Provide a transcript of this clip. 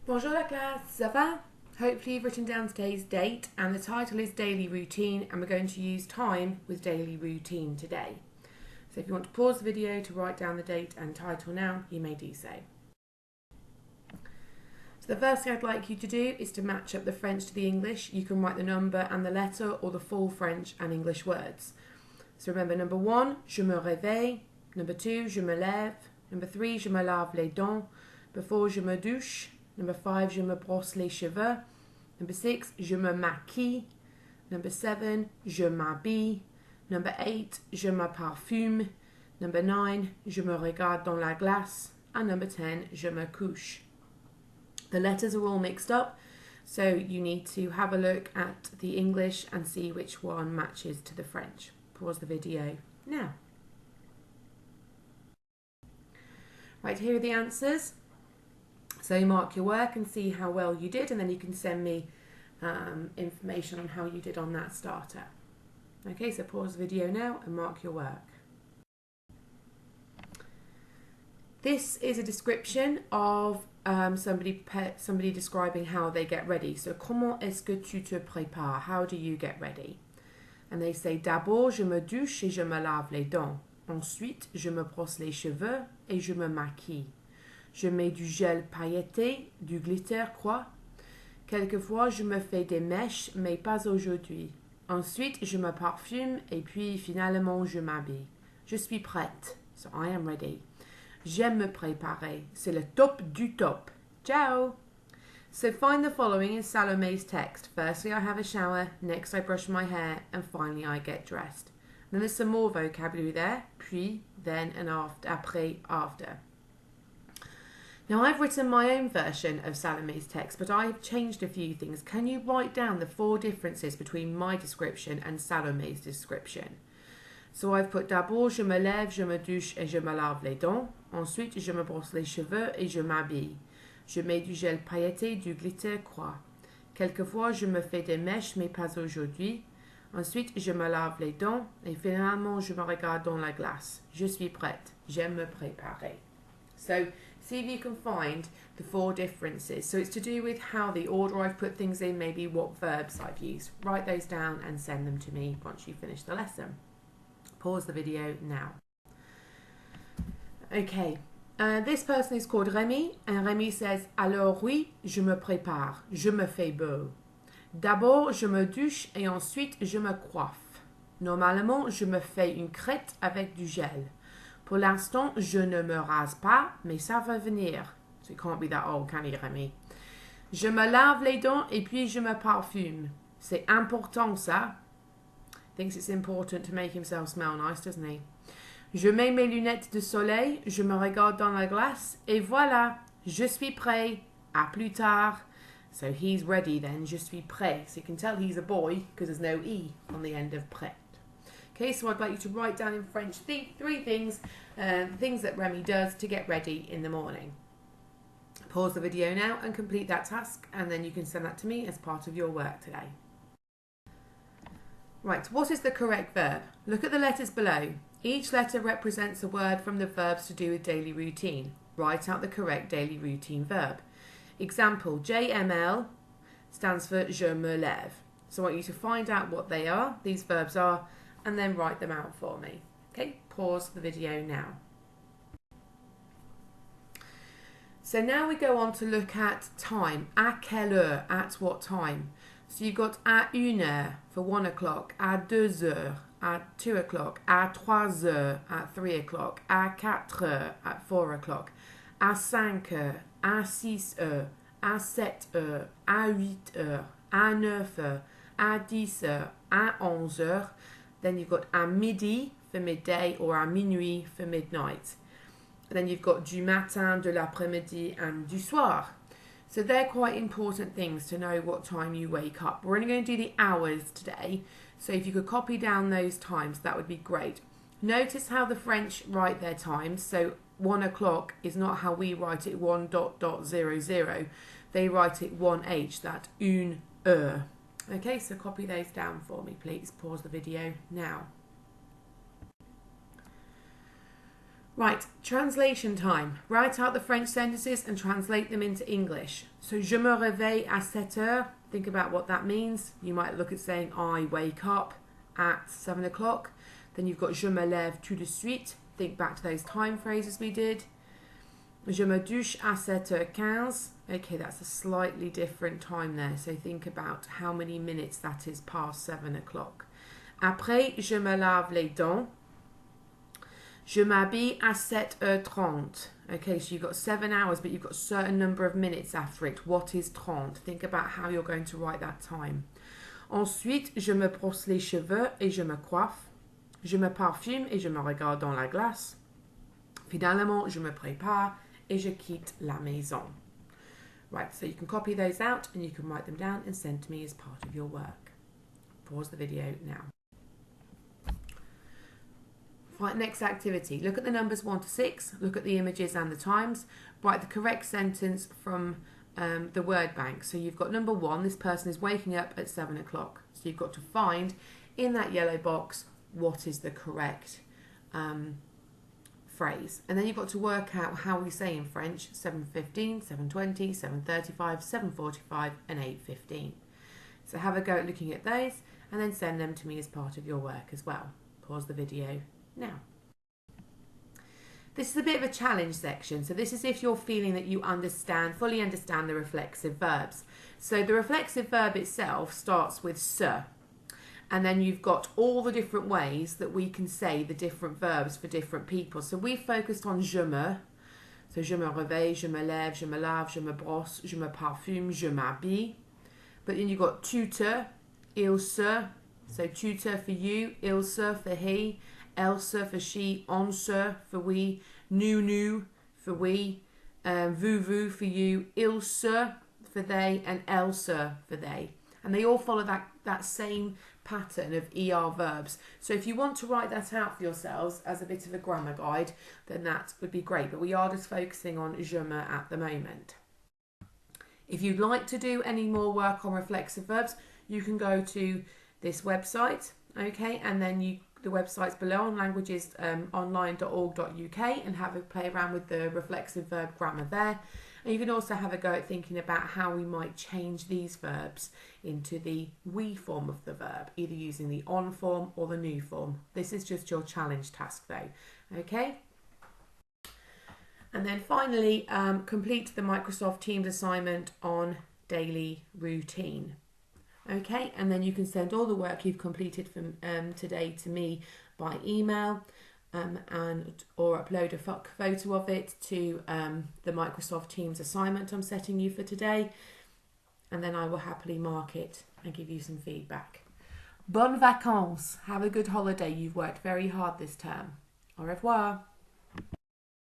Bonjour la classe, ça va? Hopefully you've written down today's date, and the title is Daily Routine, and we're going to use time with daily routine today. So if you want to pause the video to write down the date and title now, you may do so. So the first thing I'd like you to do is to match up the French to the English. You can write the number and the letter or the full French and English words. So remember, number 1, je me réveille. Number 2, je me lève. Number 3, je me lave les dents. Number 4, je me douche. Number 5, je me brosse les cheveux. Number 6, je me maquille. Number 7, je m'habille. Number 8, je me parfume. Number 9, je me regarde dans la glace. And number 10, je me couche. The letters are all mixed up, so you need to have a look at the English and see which one matches to the French. Pause the video now. Right, here are the answers. So you mark your work and see how well you did, and then you can send me information on how you did on that starter. Okay, so pause the video now and mark your work. This is a description of somebody describing how they get ready. So, comment est-ce que tu te prépares? How do you get ready? And they say, d'abord, je me douche et je me lave les dents. Ensuite, je me brosse les cheveux et je me maquille. Je mets du gel pailleté, du glitter, quoi. Quelquefois, je me fais des mèches, mais pas aujourd'hui. Ensuite, je me parfume et puis finalement, je m'habille. Je suis prête. So, I am ready. J'aime me préparer. C'est le top du top. Ciao! So find the following in Salomé's text. Firstly, I have a shower. Next, I brush my hair. And finally, I get dressed. Then there's some more vocabulary there. Puis, then, and after. Après, after. Now, I've written my own version of Salomé's text, but I've changed a few things. Can you write down the 4 differences between my description and Salomé's description? So I've put d'abord, je me lève, je me douche et je me lave les dents. Ensuite, je me brosse les cheveux et je m'habille. Je mets du gel pailleté, du glitter, quoi. Quelquefois, je me fais des mèches, mais pas aujourd'hui. Ensuite, je me lave les dents et finalement, je me regarde dans la glace. Je suis prête. J'aime me préparer. So, see if you can find the 4 differences. So it's to do with how the order I've put things in, maybe what verbs I've used. Write those down and send them to me once you finish the lesson. Pause the video now. Okay, this person is called Rémi, and Rémi says, alors oui, je me prépare, je me fais beau. D'abord, je me douche et ensuite, je me coiffe. Normalement, je me fais une crête avec du gel. Pour l'instant, je ne me rase pas, mais ça va venir. So it can't be that old, can it, Rémi? Je me lave les dents et puis je me parfume. C'est important, ça. Thinks it's important to make himself smell nice, doesn't he? Je mets mes lunettes de soleil, je me regarde dans la glace, et voilà, je suis prêt. À plus tard. So he's ready then, je suis prêt. So you can tell he's a boy because there's no E on the end of prêt. Okay, so I'd like you to write down in French 3 things, things that Remy does to get ready in the morning. Pause the video now and complete that task, and then you can send that to me as part of your work today. Right, what is the correct verb? Look at the letters below. Each letter represents a word from the verbs to do with daily routine. Write out the correct daily routine verb. Example, JML stands for je me lève. So I want you to find out what they are, these verbs are, and then write them out for me. Okay, pause the video now. So now we go on to look at time. À quelle heure? At what time? So you've got à 1 heure for 1 o'clock, à 2 heures, at 2 o'clock, à 3 heures, at 3 o'clock, à 4 heures, at 4 o'clock, à 5 heures, à 6 heures, à 7 heures, à 8 heures, à 9 heures, à 10 heures, à 11 heures. Then you've got à midi for midday or à minuit for midnight. And then you've got du matin, de l'après-midi and du soir. So they're quite important things to know what time you wake up. We're only going to do the hours today, so if you could copy down those times, that would be great. Notice how the French write their times. So 1 o'clock is not how we write it, 1.00. They write it 1H, that 1 heure. Okay, so copy those down for me, please. Pause the video now. Right, translation time. Write out the French sentences and translate them into English. So, je me réveille à 7 heures. Think about what that means. You might look at saying, I wake up at 7 o'clock. Then you've got je me lève tout de suite. Think back to those time phrases we did. Je me douche à 7h15. Okay, that's a slightly different time there. So think about how many minutes that is past 7 o'clock. Après, je me lave les dents. Je m'habille à 7h30. Okay, so you've got 7 hours, but you've got a certain number of minutes after it. What is 30? Think about how you're going to write that time. Ensuite, je me brosse les cheveux et je me coiffe. Je me parfume et je me regarde dans la glace. Finalement, je me prépare et je quitte la maison. Right, so you can copy those out and you can write them down and send to me as part of your work. Pause the video now. Right, next activity. Look at the numbers 1 to 6. Look at the images and the times. Write the correct sentence from the word bank. So you've got number 1. This person is waking up at 7 o'clock. So you've got to find in that yellow box what is the correct phrase. And then you've got to work out how we say in French 7:15, 7:20, 7:35, 7:45 and 8:15. So have a go at looking at those and then send them to me as part of your work as well. Pause the video now. This is a bit of a challenge section. So this is if you're feeling that you fully understand the reflexive verbs. So the reflexive verb itself starts with se. And then you've got all the different ways that we can say the different verbs for different people. So we focused on je me. So je me réveille, je me lève, je me lave, je me brosse, je me parfume, je m'habille. But then you've got tu te, il se. So tu te for you, il se for he, elle se for she, on se for we, nous for we, vous for you, il se for they, and elle se for they. And they all follow that same pattern of ER verbs. So if you want to write that out for yourselves as a bit of a grammar guide, then that would be great. But we are just focusing on je me at the moment. If you'd like to do any more work on reflexive verbs, you can go to this website, okay, and then the website's below on languagesonline.org.uk and have a play around with the reflexive verb grammar there. And you can also have a go at thinking about how we might change these verbs into the we form of the verb, either using the on form or the nous form. This is just your challenge task though, okay? And then finally, complete the Microsoft Teams assignment on daily routine. Okay, and then you can send all the work you've completed from today to me by email or upload a photo of it to the Microsoft Teams assignment I'm setting you for today, and then I will happily mark it and give you some feedback. Bonnes vacances. Have a good holiday. You've worked very hard this term. Au revoir.